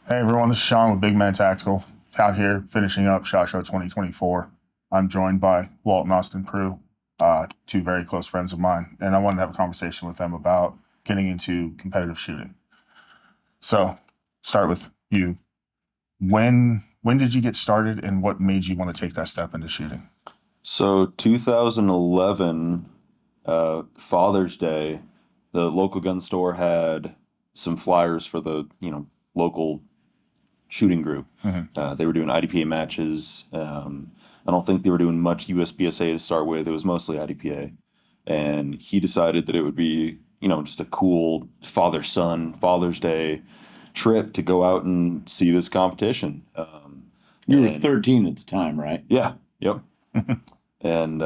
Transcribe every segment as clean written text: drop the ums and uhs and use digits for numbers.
Hey everyone, this is Sean with Bigman Tactical. Out here finishing up SHOT Show 2024. I'm joined by Walt and Austin Proulx, two very close friends of mine, and I wanted to have a conversation with them about getting into competitive shooting. So, start with you. When did you get started, and what made you want to take that step into shooting? So 2011, Father's Day, the local gun store had some flyers for the local shooting group. They were doing IDPA matches. I don't think they were doing much USPSA to start with. It was mostly IDPA, and he decided that it would be just a cool father-son Father's Day trip to go out and see this competition. You were And 13 at the time, right? yeah, yep. And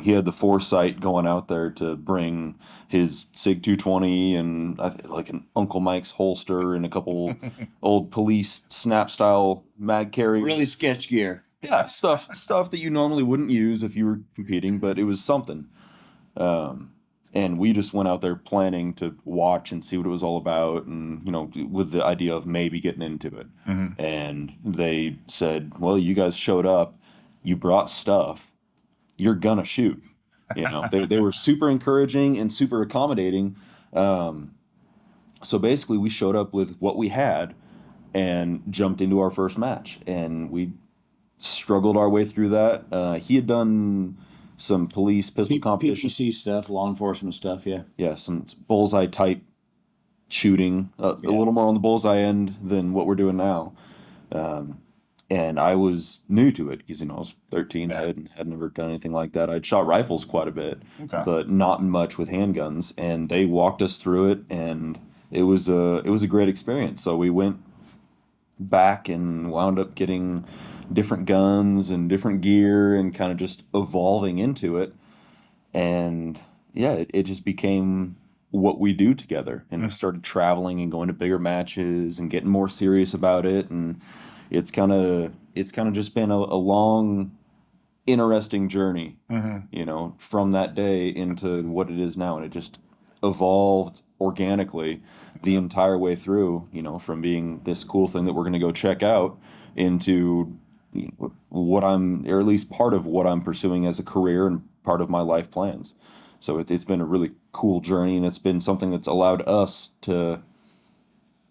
he had the foresight going out there to bring his Sig 220 and like an Uncle Mike's holster and a couple old police snap style mag carry. Really sketch gear. Yeah, stuff that you normally wouldn't use if you were competing, but it was something. And we just went out there planning to watch and see what it was all about, and with the idea of maybe getting into it. And they said, "Well, you guys showed up, you brought stuff, you're gonna shoot." They were super encouraging and super accommodating. So basically, we showed up with what we had and jumped into our first match, and we struggled our way through that. He had done some police pistol competition. PPC stuff, law enforcement stuff, yeah. Yeah, some bullseye type shooting, a Yeah. little more on the bullseye end than what we're doing now. And I was new to it because I was 13. Yeah. I had never done anything like that. I'd shot rifles quite a bit, Okay. but not much with handguns. And they walked us through it, and it was a great experience. So we went back and wound up getting different guns and different gear and kind of just evolving into it. And yeah, it just became what we do together. And I started traveling and going to bigger matches and getting more serious about it. And it's kind of just been a long, interesting journey, from that day into what it is now. And it just evolved organically the entire way through, from being this cool thing that we're going to go check out into what or at least part of what I'm pursuing as a career and part of my life plans. So it's been a really cool journey, and it's been something that's allowed us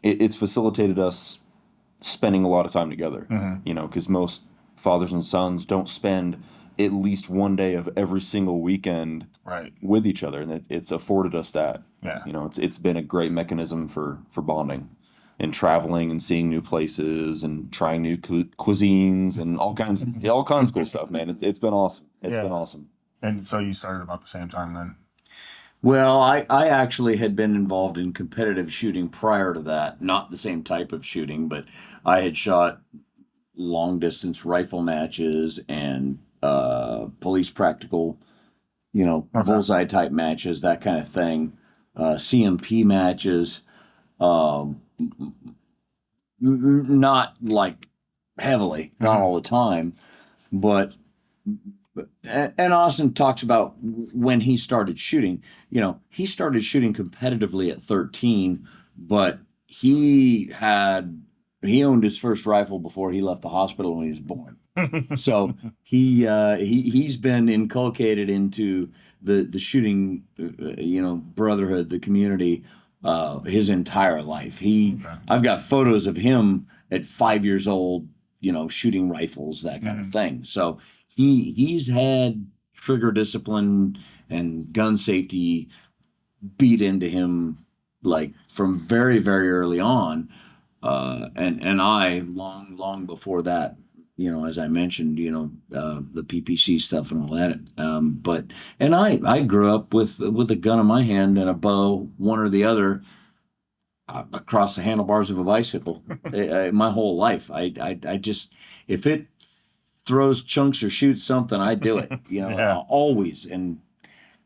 it's facilitated us spending a lot of time together, because most fathers and sons don't spend at least one day of every single weekend Right. with each other, and it's afforded us that. Yeah. It's been a great mechanism for bonding and traveling and seeing new places and trying new cuisines and all kinds of cool stuff, man. It's been awesome. It's Yeah. been awesome. And so you started about the same time then. Well, I actually had been involved in competitive shooting prior to that. Not the same type of shooting, but I had shot long distance rifle matches and police practical, Okay. bullseye type matches, that kind of thing. CMP matches. Um, Not like heavily, not all the time, but and Austin talks about when he started shooting. He started shooting competitively at 13, but he owned his first rifle before he left the hospital when he was born. So he's been inculcated into the shooting, brotherhood, the community, his entire life. Okay. I've got photos of him at 5 years old, shooting rifles, that kind of thing. So he's had trigger discipline and gun safety beat into him like from very, very early on. And I long before that, as I mentioned, the PPC stuff and all that. And I grew up with a gun in my hand and a bow, one or the other, across the handlebars of a bicycle, my whole life. I just, if it throws chunks or shoots something, I do it, Yeah. always. And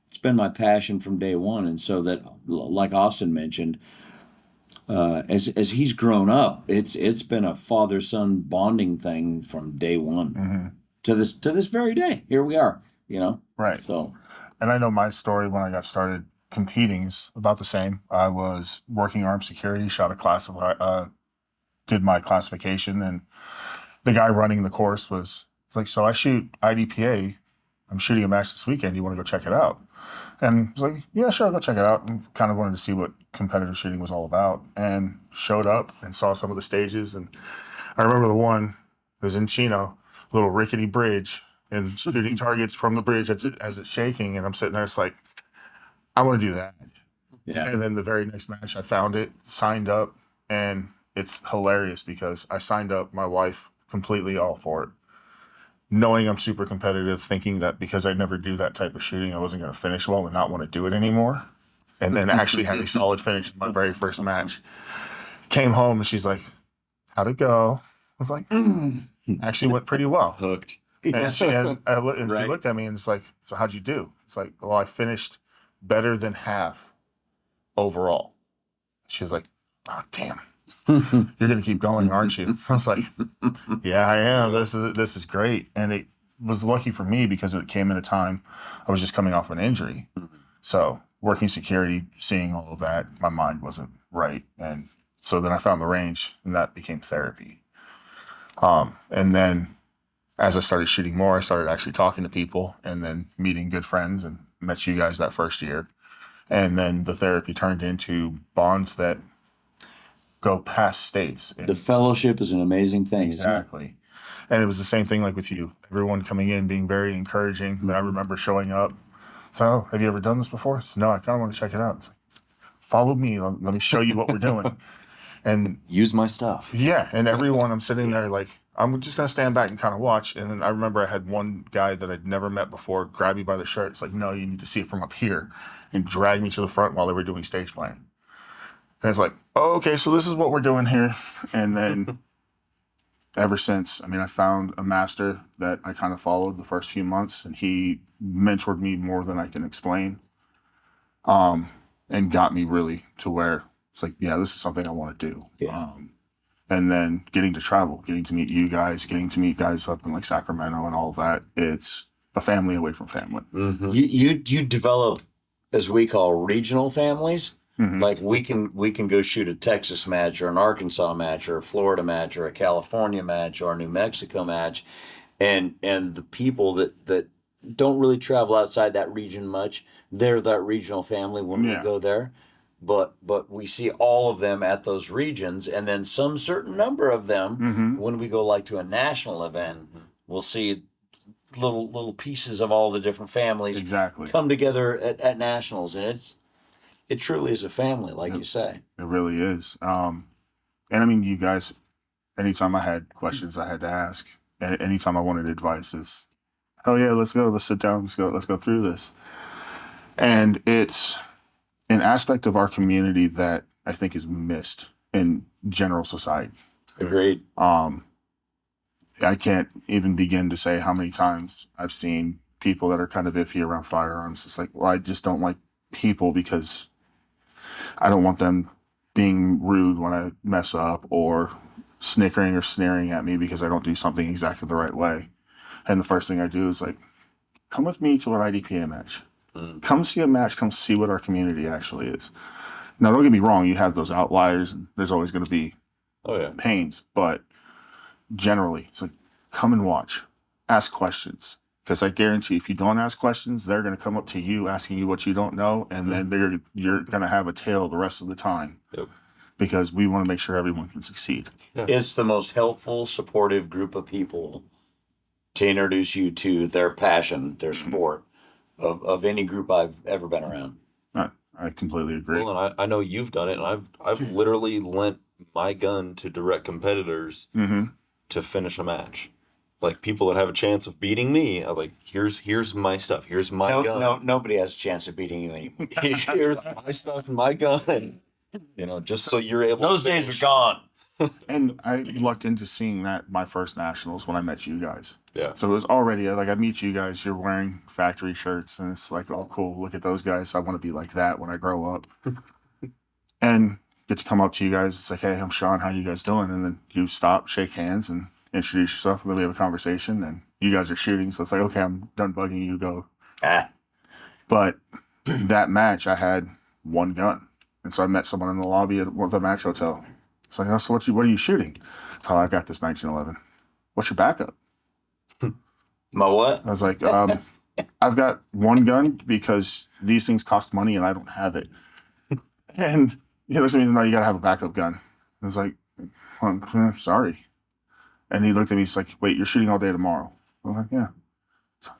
it's been my passion from day one. And so that, like Austin mentioned, as he's grown up, it's been a father-son bonding thing from day one to this very day. Here we are, Right. So And I know my story when I got started competing is about the same. I was working armed security, shot a class of did my classification, and the guy running the course was like, "So I shoot IDPA. I'm shooting a match this weekend. You want to go check it out?" And I was like, "Yeah, sure, I'll go check it out." And kind of wanted to see what competitive shooting was all about, and showed up and saw some of the stages. And I remember the one was in Chino, little rickety bridge, and shooting targets from the bridge as it's shaking. And I'm sitting there, it's like, I want to do that. Yeah. And then the very next match, I found it, signed up, and it's hilarious because I signed up my wife completely all for it, knowing I'm super competitive, thinking that because I never do that type of shooting, I wasn't going to finish well and not want to do it anymore. And then actually had a solid finish in my very first match. Came home and she's like, "How'd it go?" I was like, "Actually went pretty well." Hooked. And she Right. looked at me and it's like, "So how'd you do?" It's like, "Well, I finished better than half overall." She was like, "Oh, damn. You're going to keep going, aren't you?" I was like, "Yeah, I am. This is great." And it was lucky for me because it came at a time I was just coming off an injury. So working security, seeing all of that, my mind wasn't right. And so then I found the range, and that became therapy. And then as I started shooting more, I started actually talking to people and then meeting good friends, and met you guys that first year. And then the therapy turned into bonds that go past states. The fellowship is an amazing thing. isn't it? Exactly. And it was the same thing like with you. Everyone coming in, being very encouraging. I remember showing up. So, "Oh, have you ever done this before?" I said, "No, I kind of want to check it out." It's like, "Follow me. Let me show you what we're doing." And Use my stuff. yeah, and everyone, I'm sitting there like, I'm just going to stand back and kind of watch. And then I remember I had one guy that I'd never met before grab me by the shirt. It's like, "No, you need to see it from up here," and drag me to the front while they were doing stage playing. And it's like, "Oh, okay, so this is what we're doing here." And then ever since, I mean, I found a master that I kind of followed the first few months, and he mentored me more than I can explain, and got me really to where it's like, yeah, this is something I want to do. Yeah. And then getting to travel, getting to meet you guys, getting to meet guys up in like Sacramento and all of that. It's a family away from family. You develop, as we call, regional families. Mhm. Like we can go shoot a Texas match or an Arkansas match or a Florida match or a California match or a New Mexico match, and the people that don't really travel outside that region much, they're that regional family when Yeah. we go there. But we see all of them at those regions, and then some certain number of them Mhm. when we go like to a national event, we'll see little pieces of all the different families Exactly. come together at nationals, and it truly is a family, like you say. It really is. And I mean, you guys, anytime I had questions I had to ask, anytime I wanted advice, is, "Oh yeah, let's go, let's sit down, let's go through this." And it's an aspect of our community that I think is missed in general society. Agreed. I can't even begin to say how many times I've seen people that are kind of iffy around firearms. It's like, well, I just don't like people because I don't want them being rude when I mess up, or snickering or sneering at me because I don't do something exactly the right way. And the first thing I do is like, come with me to an IDPA match. Come see a match. Come see what our community actually is. Now, don't get me wrong. You have those outliers, and there's always going to be Oh yeah. pains, but generally, it's like, come and watch, ask questions. Because I guarantee, if you don't ask questions, they're going to come up to you asking you what you don't know, and then you're going to have a tail the rest of the time. Yep. Because we want to make sure everyone can succeed. It's the most helpful, supportive group of people to introduce you to their passion, their sport, of any group I've ever been around. I completely agree. Well, and I know you've done it, and I've literally lent my gun to direct competitors Mm-hmm. to finish a match. Like people that have a chance of beating me, I'm like, here's my stuff. Here's my gun. Nobody has a chance of beating you anymore. Here's my stuff and my gun. You know, just so you're able. Those to days are finish. gone. And I lucked into seeing that my first nationals when I met you guys. Yeah. So it was already like, I meet you guys, you're wearing factory shirts, and it's like, oh, cool, look at those guys. I want to be like that when I grow up. And get to come up to you guys. It's like, "Hey, I'm Sean. How you guys doing?" And then you stop, shake hands, and introduce yourself. And then we have a conversation. And you guys are shooting, so it's like, okay, I'm done bugging you. Go. But that match, I had one gun, and so I met someone in the lobby at the match hotel. It's like, oh, so what are you shooting? Oh, I got this 1911. What's your backup? My what? I was like, I've got one gun because these things cost money and I don't have it. And he looks at me, no, you gotta have a backup gun. I was like, well, I'm sorry. And he looked at me, he's like, wait, you're shooting all day tomorrow? I'm like, yeah.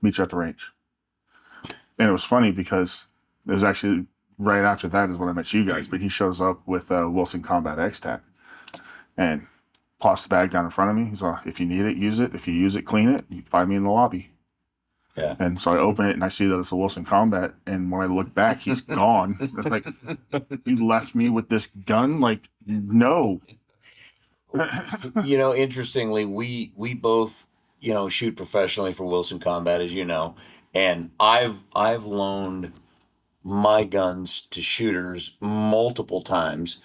Meet you at the range. And it was funny because it was actually right after that is when I met you guys, but he shows up with a Wilson Combat X-Tac and plops the bag down in front of me. He's like, if you need it, use it. If you use it, clean it. You can find me in the lobby. Yeah. And so I open it and I see that it's a Wilson Combat. And when I look back, he's gone. It's like, you left me with this gun? Like, no. Interestingly, we both, shoot professionally for Wilson Combat, as you know, and I've loaned my guns to shooters multiple times,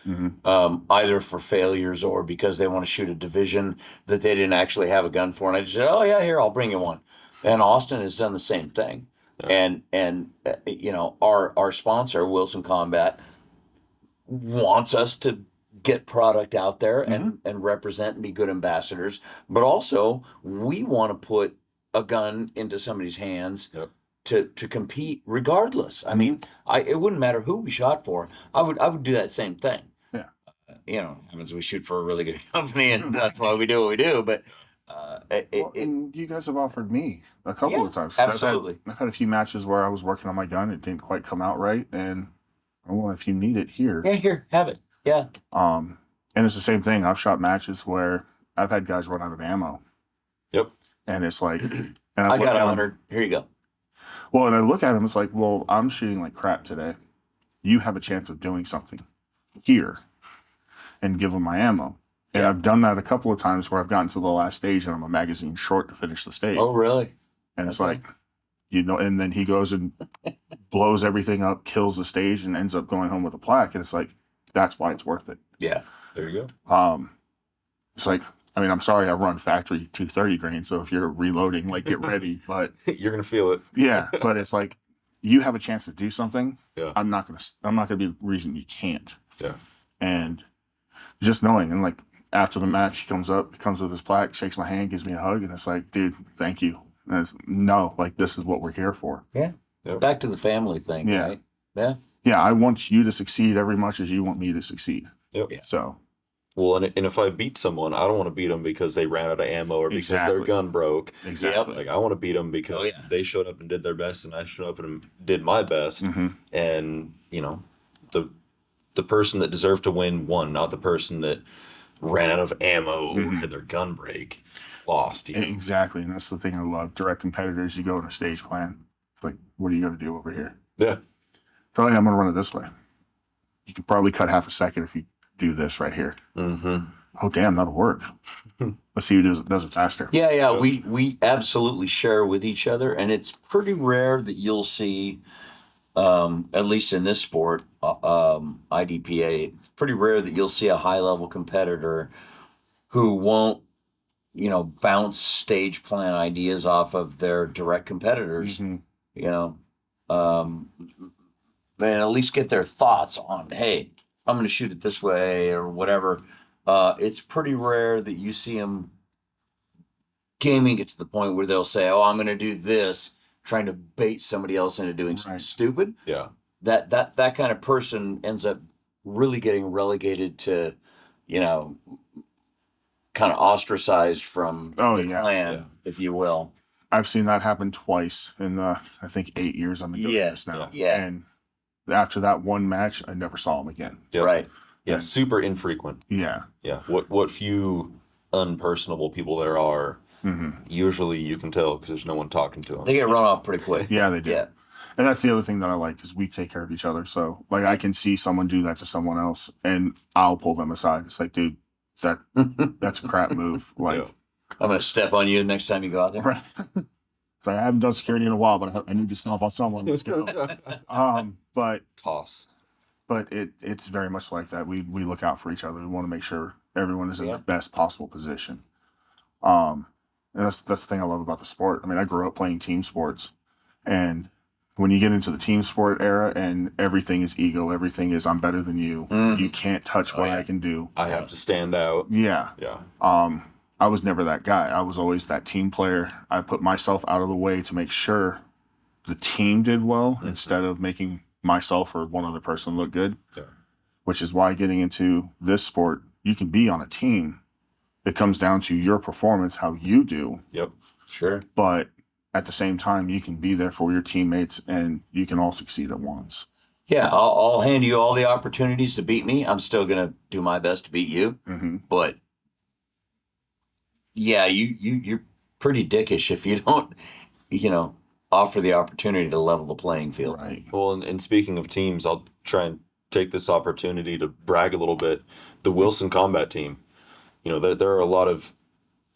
either for failures or because they want to shoot a division that they didn't actually have a gun for, and I just said, "Oh yeah, here, I'll bring you one." And Austin has done the same thing, and our sponsor Wilson Combat wants us to get product out there and represent and be good ambassadors, but also we want to put a gun into somebody's hands to compete regardless. I mean, it wouldn't matter who we shot for. I would do that same thing. Yeah. Happens we shoot for a really good company and that's why we do what we do, but and you guys have offered me a couple of times. Absolutely. I've had a few matches where I was working on my gun, it didn't quite come out right, and well, if you need it here. Yeah, here, have it. Yeah. And it's the same thing. I've shot matches where I've had guys run out of ammo. Yep. And it's like, and I got 100. Here you go. Well, and I look at him, it's like, well, I'm shooting like crap today. You have a chance of doing something here and give them my ammo. And I've done that a couple of times where I've gotten to the last stage and I'm a magazine short to finish the stage. Oh, really? And it's like, and then he goes and blows everything up, kills the stage, and ends up going home with a plaque. And it's like, that's why it's worth it. Yeah. There you go. It's like, I mean, I'm sorry I run factory 230 grain, so if you're reloading, like, get ready. But you're gonna feel it. Yeah, but it's like, you have a chance to do something. Yeah. I'm not gonna be the reason you can't. Yeah. And just knowing, and like after the match, he comes with his plaque, shakes my hand, gives me a hug, and it's like, dude, thank you. And it's, no, like, this is what we're here for. Yeah. Yep. Back to the family thing, right? Yeah. Yeah, I want you to succeed every much as you want me to succeed. Yep. Yeah. So. Well, and if I beat someone, I don't want to beat them because they ran out of ammo or because their gun broke. Exactly. Like, I want to beat them because they showed up and did their best, and I showed up and did my best. And the person that deserved to win won, not the person that ran out of ammo or had their gun break lost. Exactly, and that's the thing I love. Direct competitors, you go in a stage plan. It's like, what are you going to do over here? Yeah. Tell you I'm going to run it this way. You could probably cut half a second if you do this right here. Oh, damn, that'll work. Let's see who does it faster. Yeah. We absolutely share with each other, and it's pretty rare that you'll see, at least in this sport, IDPA, it's pretty rare that you'll see a high-level competitor who won't, bounce stage plan ideas off of their direct competitors, and at least get their thoughts on, hey, I'm going to shoot it this way or whatever. It's pretty rare that you see them gaming it to the point where they'll say, oh, I'm going to do this, trying to bait somebody else into doing something stupid. Yeah. That kind of person ends up really getting relegated to, kind of ostracized from the clan, if you will. I've seen that happen twice in the, I think, 8 years I've been doing this now. Yeah. And after that one match, I never saw him again. Yep. Right. Yeah. And, super infrequent. Yeah. Yeah. What few unpersonable people there are, usually you can tell because there's no one talking to them. They get run off pretty quick. Yeah, they do. Yeah. And that's the other thing that I like is we take care of each other. So, like, I can see someone do that to someone else, and I'll pull them aside. It's like, dude, that's a crap move. Like, I'm going to step on you next time you go out there. Right. So I haven't done security in a while, but I need to stomp on someone. Let's go. But Toss. But it's very much like that. We look out for each other. We want to make sure everyone is in the best possible position. And that's the thing I love about the sport. I mean, I grew up playing team sports, and when you get into the team sport era and everything is ego, everything is I'm better than you. You can't touch what I can do. I have to stand out. Yeah. Yeah. I was never that guy. I was always that team player. I put myself out of the way to make sure the team did well instead of making myself or one other person look good. Yeah. Which is why getting into this sport, you can be on a team. It comes down to your performance, how you do. Yep. Sure. But at the same time, you can be there for your teammates and you can all succeed at once. Yeah, I'll hand you all the opportunities to beat me. I'm still gonna do my best to beat you. But yeah, you're pretty dickish if you don't, offer the opportunity to level the playing field. Right. Well, and speaking of teams, I'll try and take this opportunity to brag a little bit. The Wilson Combat Team, there are a lot of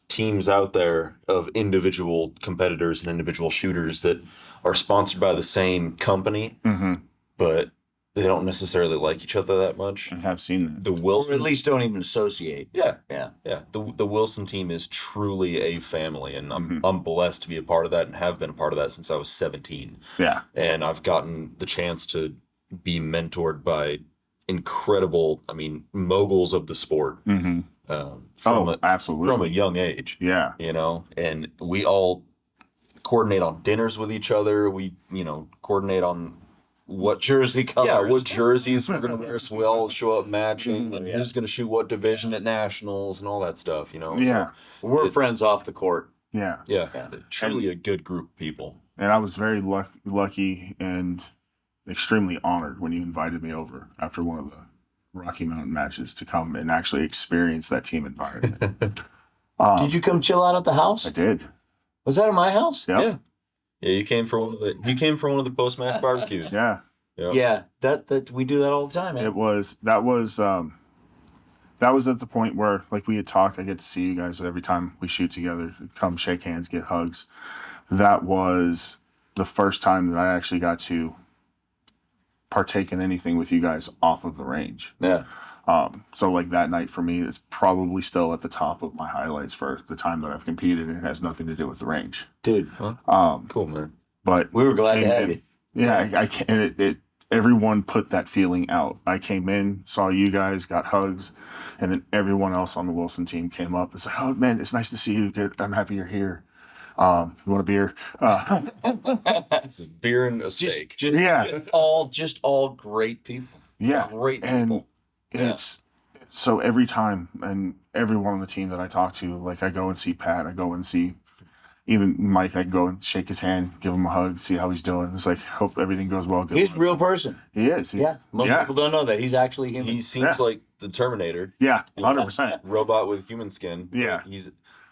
teams out there of individual competitors and individual shooters that are sponsored by the same company, but they don't necessarily like each other that much. I have seen that. The Or Wilson, at least don't even associate. yeah. Yeah. The Wilson team is truly a family, and I'm blessed to be a part of that and have been a part of that since I was 17. Yeah. And I've gotten the chance to be mentored by incredible, moguls of the sport. Absolutely. From a young age. Yeah. And we all coordinate on dinners with each other. We, coordinate on what Jersey colors. Yeah, what jerseys we're going to wear, so we all show up matching, and who's going to shoot what division at nationals and all that stuff, Yeah. So We're friends off the court. Yeah. yeah, truly a good group of people. And I was very lucky and extremely honored when you invited me over after one of the Rocky Mountain matches to come and actually experience that team environment. Did you come chill out at the house? I did. Was that at my house? Yep. Yeah, you came for one of the post-match barbecues. Yeah. Yep. Yeah, that we do that all the time, man. That was at the point where, like we had talked, I get to see you guys every time we shoot together, come shake hands, get hugs. That was the first time that I actually got to partake in anything with you guys off of the range. Yeah. So like that night for me is probably still at the top of my highlights for the time that I've competed, and it has nothing to do with the range. Dude, Cool, man. But we were glad to have you. Yeah, I can't. Everyone put that feeling out. I came in, saw you guys, got hugs, and then everyone else on the Wilson team came up. It's like, oh man, it's nice to see you. I'm happy you're here. You want a beer? It's a beer and a steak. Yeah. all great people. Yeah, Great and people. it's so every time, and everyone on the team that I talk to, like I go and see Pat, I go and see even Mike, I go and shake his hand, give him a hug, see how he's doing. It's like, hope everything goes well. Good He's a luck. real person. He is. Most people don't know that. He's actually human. He seems like the Terminator. Yeah, 100%. Robot with human skin. Yeah.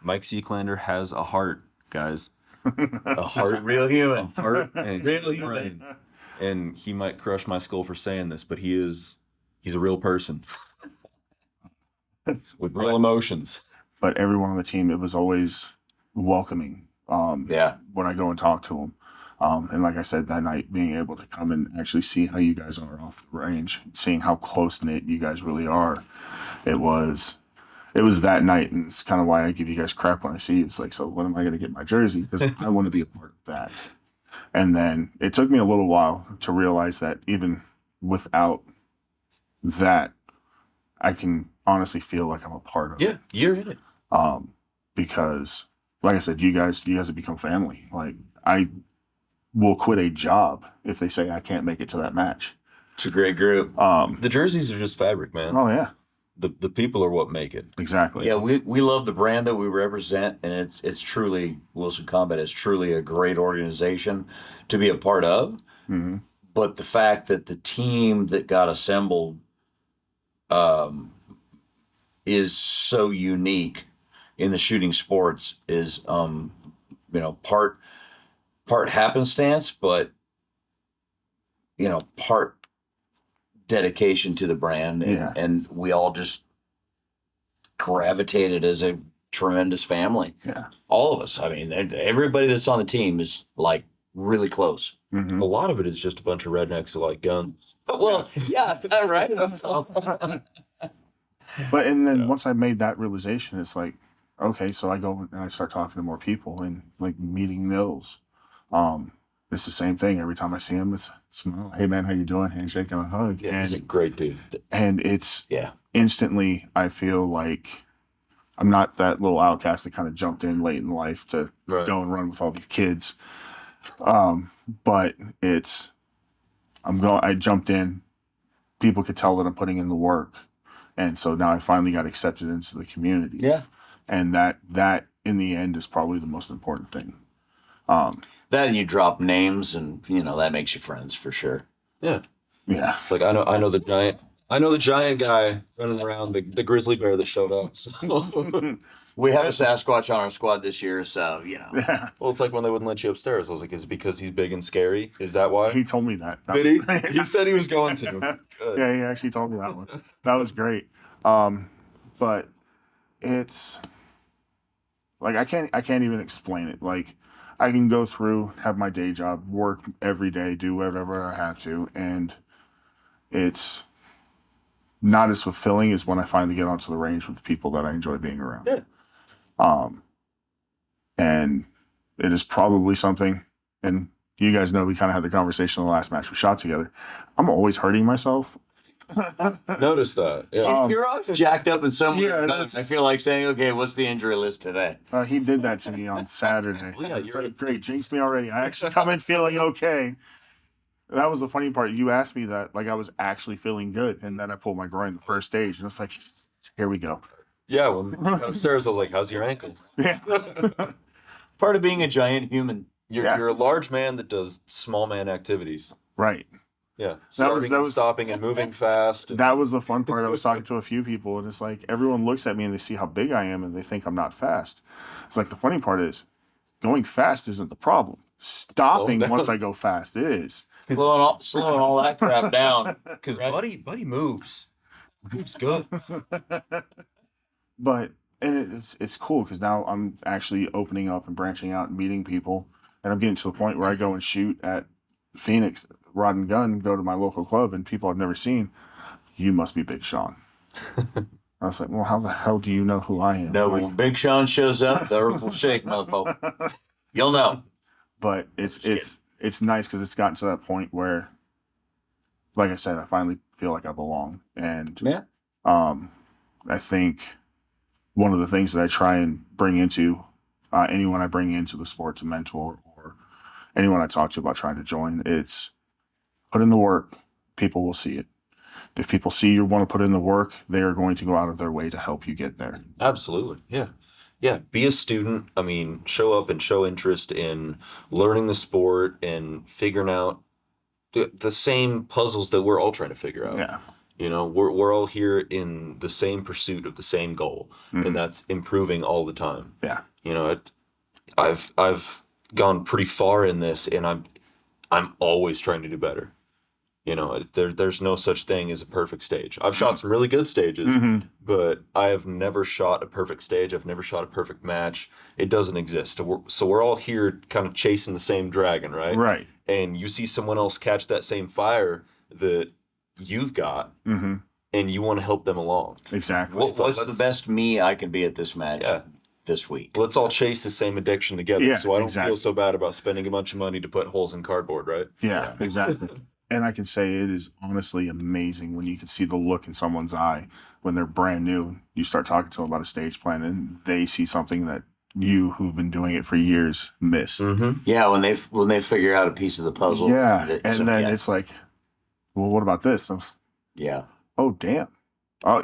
Mike Seeklander has a heart, guys. A heart. real human. Heart and Real human. brain. And he might crush my skull for saying this, but he's a real person. With real emotions. But everyone on the team, it was always welcoming. When I go and talk to them. And like I said, that night, being able to come and actually see how you guys are off the range, seeing how close-knit you guys really are, it was that night, and it's kind of why I give you guys crap when I see you. It's like, so when am I going to get my jersey? Because I want to be a part of that. And then it took me a little while to realize that even without that, I can honestly feel like I'm a part of it. Yeah, you're in it. Because, like I said, you guys have become family. Like, I will quit a job if they say I can't make it to that match. It's a great group. The jerseys are just fabric, man. Oh yeah, The people are what make it. exactly. Yeah, we love the brand that we represent, and it's truly, Wilson Combat is truly a great organization to be a part of. Mm-hmm. But the fact that the team that got assembled is so unique in the shooting sports is part happenstance, but part dedication to the brand, and we all just gravitated as a tremendous family. Yeah. All of us. I mean, everybody that's on the team is like really close. Mm-hmm. A lot of it is just a bunch of rednecks who like guns. Well, yeah, right. But and then once I made that realization, it's like, okay, so I go and I start talking to more people and like meeting Mills. it's the same thing every time I see him. It's smile. Hey man, how you doing? Handshake and a hug. Yeah, he's a great dude. And it's Yeah. instantly, I feel like I'm not that little outcast that kind of jumped in late in life to go and run with all these kids. But I jumped in. People could tell that I'm putting in the work. And so now I finally got accepted into the community. Yeah. And that in the end is probably the most important thing. That and you drop names and, that makes you friends for sure. Yeah. Yeah. It's like, I know the giant guy running around, the grizzly bear that showed up. So. We have a Sasquatch on our squad this year, so, Yeah. Well, it's like when they wouldn't let you upstairs. I was like, is it because he's big and scary? Is that why? He told me that. Did he? He said he was going to. Good. Yeah, he actually told me that one. That was great. But it's like I can't even explain it. Like I can go through, have my day job, work every day, do whatever I have to, and it's not as fulfilling as when I finally get onto the range with the people that I enjoy being around. Yeah. And it is probably something, and you guys know we kind of had the conversation in the last match we shot together. I'm always hurting myself. Notice that. Yeah. you're all jacked up in some Yeah, way. I feel like saying, okay, what's the injury list today? He did that to me on Saturday. Well, yeah, It's like, great, jinxed me already. I actually come in feeling okay. That was the funny part. You asked me that, like I was actually feeling good, and then I pulled my groin the first stage, and it's like, here we go. Yeah, when we went upstairs, I was like, how's your ankle? Yeah. Part of being a giant human. You're a large man that does small man activities. Right. Yeah. That was- Starting and stopping and moving fast. That was the fun part. I was talking to a few people, and it's like everyone looks at me and they see how big I am, and they think I'm not fast. It's like the funny part is going fast isn't the problem. Stopping down. once I go fast is. Slowing all that crap down. Because Right. buddy moves. Moves good. But it's cool because now I'm actually opening up and branching out and meeting people, and I'm getting to the point where I go and shoot at Phoenix, rod and gun, go to my local club, and people I've never seen. You must be Big Sean. I was like, well, how the hell do you know who I am? No, Like, when Big Sean shows up, the earth will shake, motherfucker. You'll know. but it's nice because it's gotten to that point where, like I said, I finally feel like I belong, and Yeah. I think one of the things that I try and bring into anyone I bring into the sport to mentor or anyone I talk to about trying to join, it's put in the work. People will see it. If people see you want to put in the work, they are going to go out of their way to help you get there. Absolutely. Yeah. Yeah. Be a student. I mean, show up and show interest in learning the sport and figuring out the same puzzles that we're all trying to figure out. Yeah. We're all here in the same pursuit of the same goal, Mhm. and that's improving all the time. Yeah. I've gone pretty far in this, and I'm always trying to do better. There's no such thing as a perfect stage. I've shot some really good stages, Mhm. but I have never shot a perfect stage. I've never shot a perfect match. It doesn't exist. So we're all here kind of chasing the same dragon, right? Right. And you see someone else catch that same fire that you've got, Mm-hmm. and you want to help them along. Exactly. What's the best me I can be at this match Yeah. this week? Let's all chase the same addiction together, Yeah, so I don't exactly. feel so bad about spending a bunch of money to put holes in cardboard, right? Yeah, exactly. And I can say it is honestly amazing when you can see the look in someone's eye when they're brand new. You start talking to them about a stage plan, and they see something that you, who've been doing it for years, missed. Mm-hmm. Yeah, when they figure out a piece of the puzzle. Yeah, It's- and then yeah. it's like, well, what about this? Yeah. Oh, damn. Oh,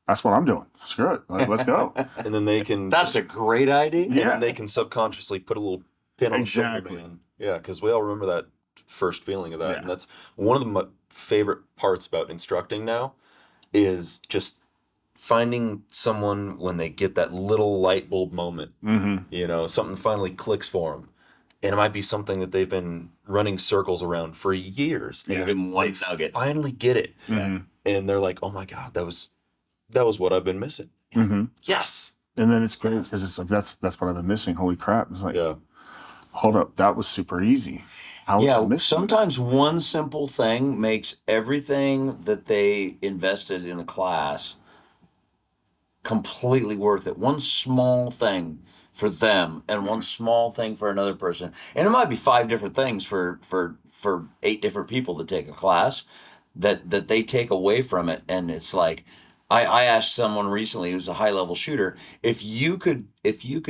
that's what I'm doing. Screw it. Like, let's go. And then they can That's a great idea. and Yeah. then they can subconsciously put a little pin on the Exactly. shoulder, man. Yeah, because we all remember that first feeling of that, Yeah. and that's one of the favorite parts about instructing now is just finding someone when they get that little light bulb moment. Mm-hmm. Something finally clicks for them, and it might be something that they've been running circles around for years. Yeah. Give them one nugget. Finally get it, Mm-hmm. and they're like, "Oh my god, that was what I've been missing." Mm-hmm. Yes. And then it's great because it's like, that's what I've been missing. Holy crap. It's like, Yeah. hold up. That was super easy. How was I Yeah, missing that? sometimes one simple thing makes everything that they invested in a class completely worth it. One small thing for them and one small thing for another person. And it might be 5 different things for 8 different people to take a class that they take away from it. And it's like, I asked someone recently who's a high level shooter, if you could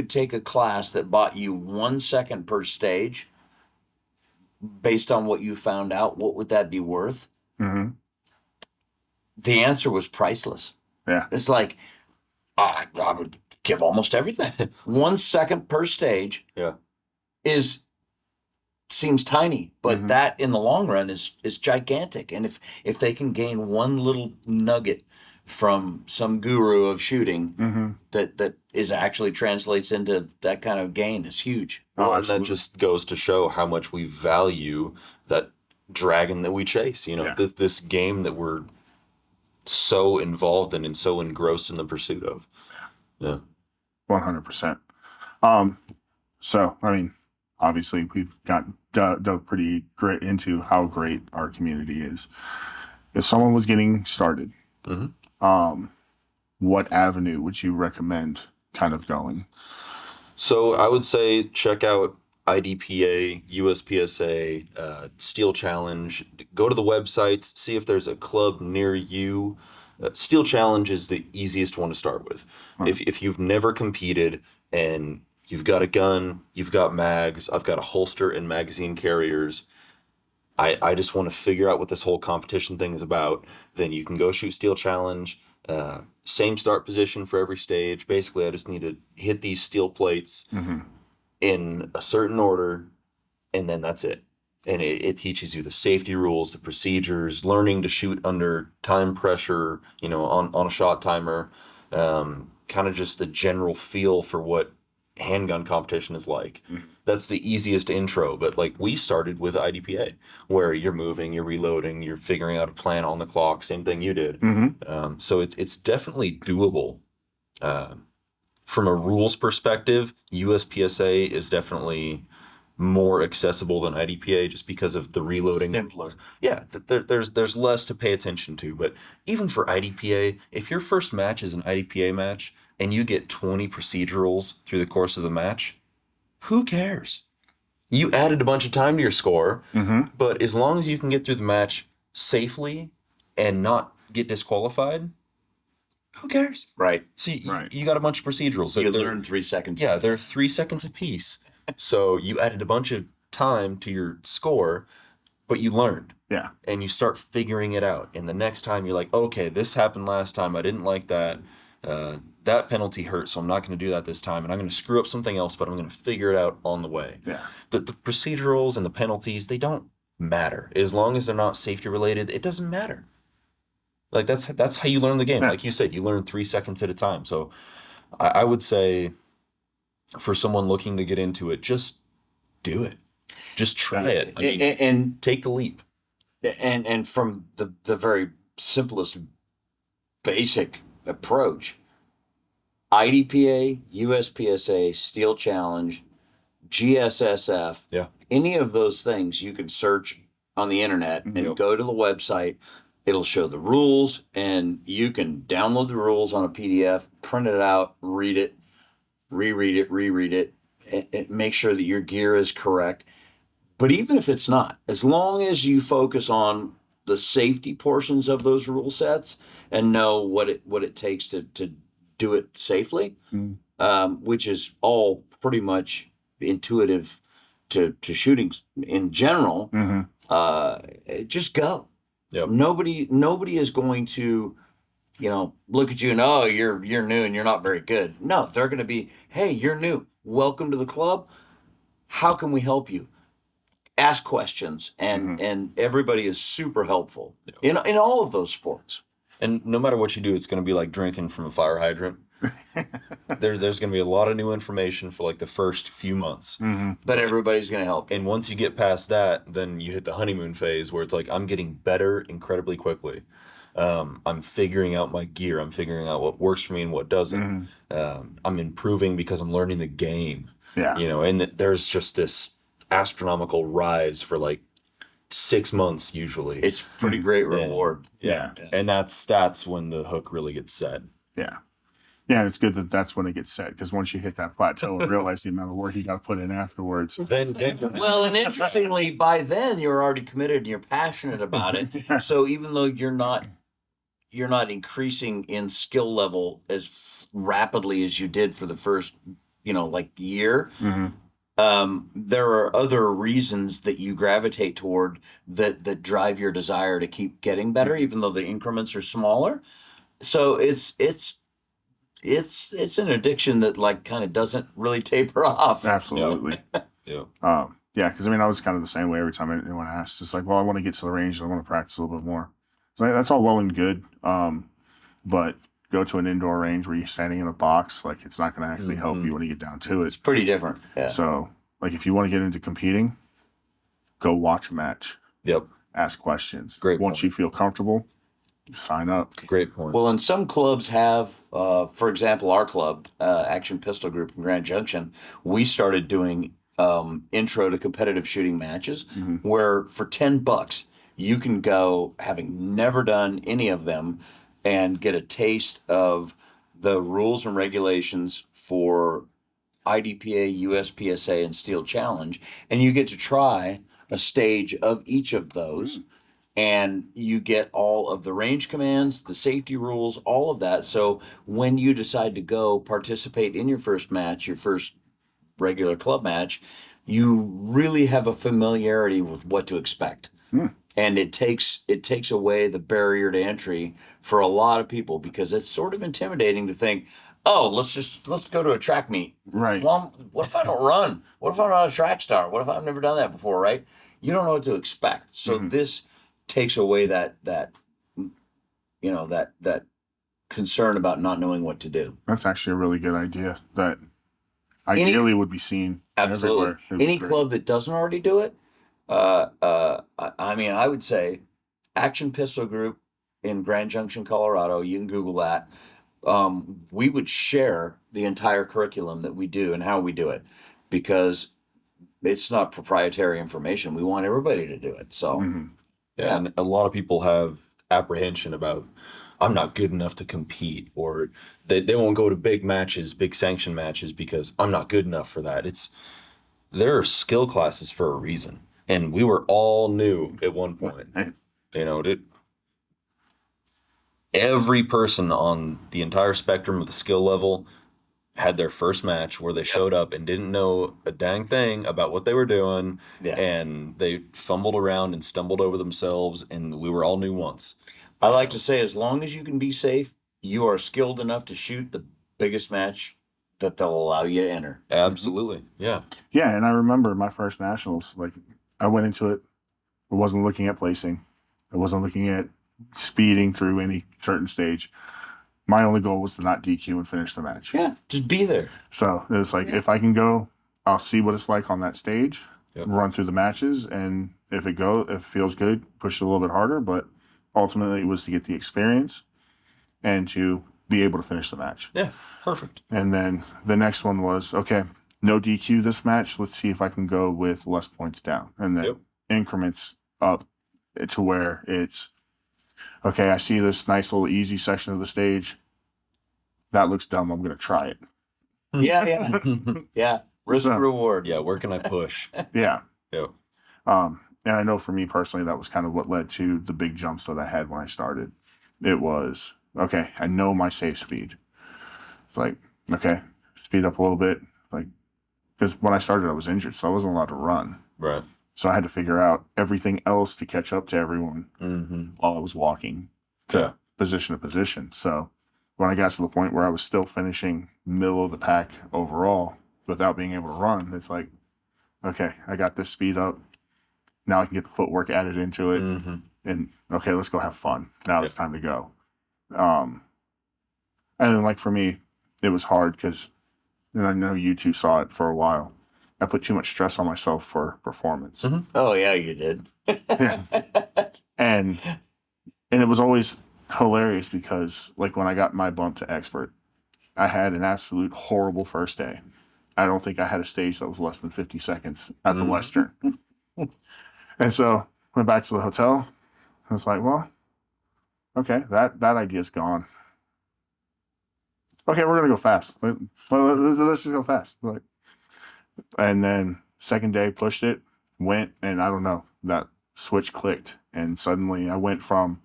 take a class that bought you 1 second per stage based on what you found out, what would that be worth? Mm-hmm. The answer was priceless. Yeah. It's like, I would give almost everything. 1 second per stage seems tiny, but that in the long run is gigantic. And if they can gain one little nugget from some guru of shooting that is actually translates into that kind of gain, is huge. Well, and that just goes to show how much we value that dragon that we chase. You know, this game that we're so involved in and so engrossed in the pursuit of. Yeah. 100%. So, I mean, obviously we've got dug pretty great into how great our community is. If someone was getting started, what avenue would you recommend kind of going? So I would say check out IDPA, USPSA, Steel Challenge. Go to the websites, see if there's a club near you. Steel Challenge is the easiest one to start with. If you've never competed and you've got a gun, you've got mags, I've got a holster and magazine carriers, I just want to figure out what this whole competition thing is about, then you can go shoot Steel Challenge. Same start position for every stage. Basically, I just need to hit these steel plates in a certain order, and then that's it. And it teaches you the safety rules, the procedures, learning to shoot under time pressure, you know, on a shot timer, kind of just the general feel for what handgun competition is like. That's the easiest intro, but like we started with IDPA, where you're moving, you're reloading, you're figuring out a plan on the clock, same thing you did. So it's definitely doable. From a rules perspective, USPSA is definitely more accessible than IDPA just because of the reloading. Simpler. Yeah, there's less to pay attention to. But even for IDPA, if your first match is an IDPA match and you get 20 procedurals through the course of the match, who cares? You added a bunch of time to your score, but as long as you can get through the match safely and not get disqualified, who cares? Right. See, you got a bunch of procedurals. You learn 3 seconds. Yeah, they're 3 seconds apiece. So you added a bunch of time to your score, but you learned. Yeah. And you start figuring it out. And the next time you're like, okay, this happened last time. I didn't like that. That penalty hurt, so I'm not going to do that this time. And I'm going to screw up something else, but I'm going to figure it out on the way. Yeah. The procedurals and the penalties, they don't matter. As long as they're not safety related, it doesn't matter. Like that's how you learn the game. Yeah. Like you said, you learn 3 seconds at a time. So I would say for someone looking to get into it, just do it. Just try it. I mean, and take the leap. And from the very simplest basic approach, IDPA, USPSA, Steel Challenge, GSSF, any of those things you can search on the internet and go to the website. It'll show the rules, and you can download the rules on a PDF, print it out, read it, reread it, and make sure that your gear is correct. But even if it's not, as long as you focus on the safety portions of those rule sets and know what it takes to do it safely, which is all pretty much intuitive to shooting in general, just go. Yep. Nobody is going to, look at you and, oh, you're new and you're not very good. No, they're going to be, hey, you're new. Welcome to the club. How can we help you? Ask questions, and everybody is super helpful in all of those sports. And no matter what you do, it's going to be like drinking from a fire hydrant. There's going to be a lot of new information for like the first few months. But everybody's going to help you. And once you get past that, then you hit the honeymoon phase where it's like, I'm getting better incredibly quickly. I'm figuring out my gear. I'm figuring out what works for me and what doesn't. I'm improving because I'm learning the game. Yeah. And there's just this astronomical rise for like 6 months usually. It's pretty great reward. And that's when the hook really gets set. Yeah. Yeah, it's good that that's when it gets set, because once you hit that plateau and realize the amount of work you got to put in afterwards. Then Well, and interestingly, by then you're already committed and you're passionate about it. Yeah. So even though you're not increasing in skill level as rapidly as you did for the first, like year, Mhm. there are other reasons that you gravitate toward that drive your desire to keep getting better, even though the increments are smaller. So it's an addiction that like kind of doesn't really taper off. Absolutely. Yeah. Yeah, because I mean, I was kind of the same way every time anyone asked. It's like, well, I want to get to the range and I want to practice a little bit more. So that's all well and good. But go to an indoor range where you're standing in a box, like it's not going to actually help you when you get down to It's it. pretty different. Yeah. So, like, if you want to get into competing, go watch a match, Yep. ask questions. Great Once point. you feel comfortable, sign up. Great point. Well, and some clubs have, for example, our club, Action Pistol Group in Grand Junction, we started doing intro to competitive shooting matches where for $10 you can go, having never done any of them, and get a taste of the rules and regulations for IDPA, USPSA, and Steel Challenge, and you get to try a stage of each of those. And you get all of the range commands, the safety rules, all of that. So when you decide to go participate in your first match, your first regular club match, you really have a familiarity with what to expect. And it takes away the barrier to entry for a lot of people, because it's sort of intimidating to think, oh, let's go to a track meet. Right. Well, what if I don't run? What if I'm not a track star? What if I've never done that before, right? You don't know what to expect. So this takes away that concern about not knowing what to do. That's actually a really good idea that ideally would be seen Absolutely. everywhere. It would be Any great. club that doesn't already do it, I mean, I would say Action Pistol Group in Grand Junction, Colorado. You can Google that. We would share the entire curriculum that we do and how we do it, because it's not proprietary information. We want everybody to do it. So. Yeah, and a lot of people have apprehension about, I'm not good enough to compete, or they won't go to big matches, big sanction matches, because I'm not good enough for that. There are skill classes for a reason, and we were all new at one point. Every person on the entire spectrum of the skill level had their first match where they showed up and didn't know a dang thing about what they were doing, and they fumbled around and stumbled over themselves, and we were all new once. I like to say, as long as you can be safe, you are skilled enough to shoot the biggest match that they'll allow you to enter. Absolutely. Yeah. Yeah, and I remember my first nationals. Like, I went into it, I wasn't looking at placing, I wasn't looking at speeding through any certain stage. My only goal was to not DQ and finish the match. Yeah, just be there. So it was like, if I can go, I'll see what it's like on that stage, run through the matches, and if it feels good, push it a little bit harder. But ultimately, it was to get the experience and to be able to finish the match. Yeah, perfect. And then the next one was, okay, no DQ this match. Let's see if I can go with less points down. And then increments up to where it's, okay, I see this nice little easy section of the stage. That looks dumb. I'm going to try it. Yeah. Yeah. Risk and reward. Yeah, where can I push? Yeah. Yeah. And I know for me personally, that was kind of what led to the big jumps that I had when I started. It was, okay, I know my safe speed. It's like, okay, speed up a little bit. Like, because when I started, I was injured, so I wasn't allowed to run. Right. So I had to figure out everything else to catch up to everyone while I was walking to position to position. So when I got to the point where I was still finishing middle of the pack overall without being able to run, it's like, okay, I got this speed up. Now I can get the footwork added into it. And okay, let's go have fun. Now it's time to go. And then, like, for me, it was hard because, and I know you two saw it for a while, I put too much stress on myself for performance. Oh, yeah, you did. Yeah. And it was always hilarious because, like, when I got my bump to expert, I had an absolute horrible first day. I don't think I had a stage that was less than 50 seconds at the Western. And so went back to the hotel. I was like, well, okay, that idea's gone. okay, we're gonna go fast. Well, let's just go fast. Like, and then second day pushed it, went, and I don't know, that switch clicked, and suddenly I went from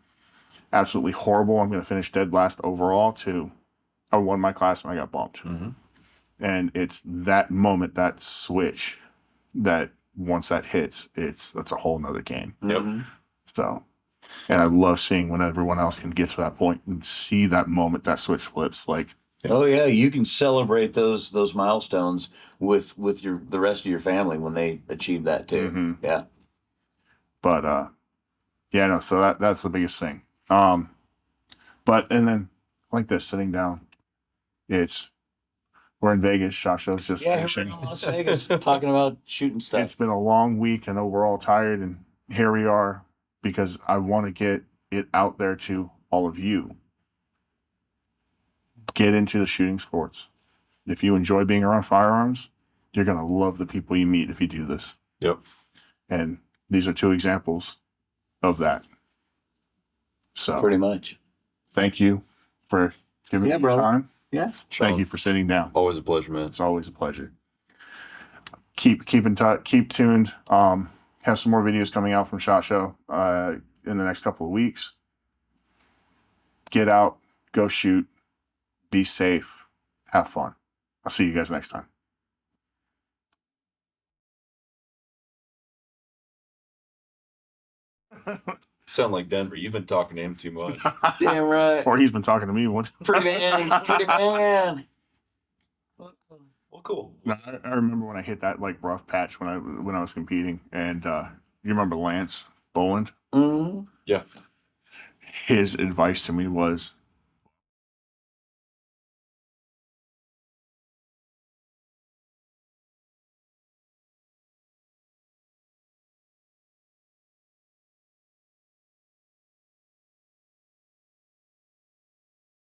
absolutely horrible, I'm gonna finish dead last overall, to I won my class and I got bumped. Mm-hmm. And it's that moment, that switch, that once that hits, that's a whole nother game. Yep. So, and I love seeing when everyone else can get to that point and see that moment, that switch flips. Like, Oh yeah, you can celebrate those milestones with the rest of your family when they achieve that too. Mhm. Yeah. but yeah, no. So that's the biggest thing. But and then like this, sitting down, we're in Vegas. SHOT Show's just Yeah, finishing. here in Las Vegas talking about shooting stuff. It's been a long week. I know we're all tired, and here we are because I want to get it out there to all of you. Get into the shooting sports. If you enjoy being around firearms, you're going to love the people you meet if you do this. Yep. And these are two examples of that. So Pretty much. thank you for giving me brother. time. Yeah. Thank you for sitting down. Always a pleasure, man. It's always a pleasure. Keep in touch. Keep tuned. Have some more videos coming out from SHOT Show in the next couple of weeks. Get out, go shoot, be safe, have fun. I'll see you guys next time. Sound like Denver. You've been talking to him too much. Damn right. Or he's been talking to me. Pretty man. Pretty man. Well, cool. No, I remember when I hit that like rough patch when I was competing, and you remember Lance Boland? Mm-hmm. Yeah. His advice to me was,